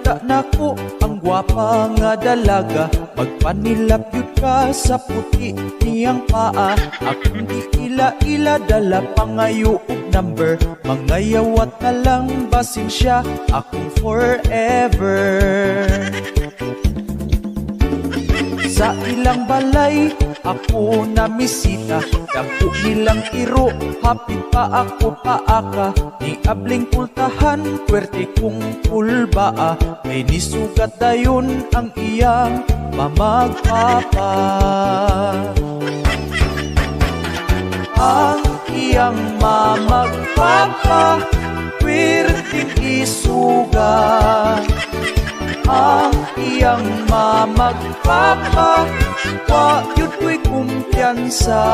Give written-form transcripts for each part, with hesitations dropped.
makita nako ang gwapa nga dalaga, magpanilap yun ka sa puti niyang paa. Akong di ila-ila dala pangayo og number, mangayawat na lang basin siya akong forever. Sa ilang balay ako na misita, dako nilang iro, hapit pa ako paaka. Ni abling pultahan, puwerte kong pulbaa, may nisugat dayon ang iyang mamagpapa. Ang iyang mamagpapa, puwerteng isugat. Ang iyang mamagpapa, wa yun ko'y kumpiyansa.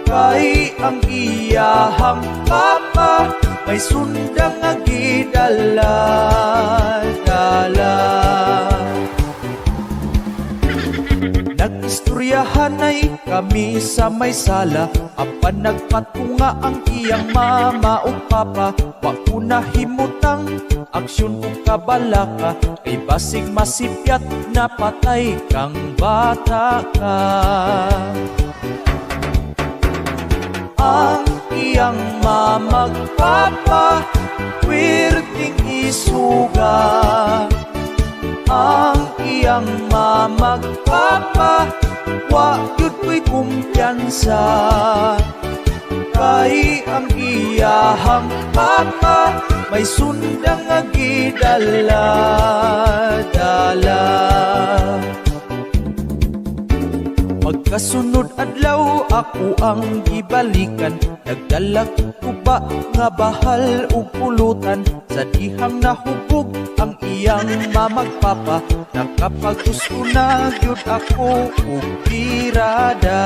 Kay ang iyahang papa, may sundang nga gidala-dala. Nag-istoryahan ay kami sa may sala, apan nagpatunga ang iyang mama o papa. Wa ko nahimutang aksyon kong kabalaka, kay basig masipyat na patay kang bata ka. Ang iyang mamagpapa, puwerteng isuga. Ang iyang mamagpapa, wa yun ko'y kumpiyansa. Kay ang iyahang papa, may sundang nga gidala-dala. Pagkasunod adlaw ako ang gibalikan, nagdalag ko ba nga bahal o pulutan. Sa dihang nahubog ang iyang mamagpapa, nakapag-gusto na gyud ako og pirada.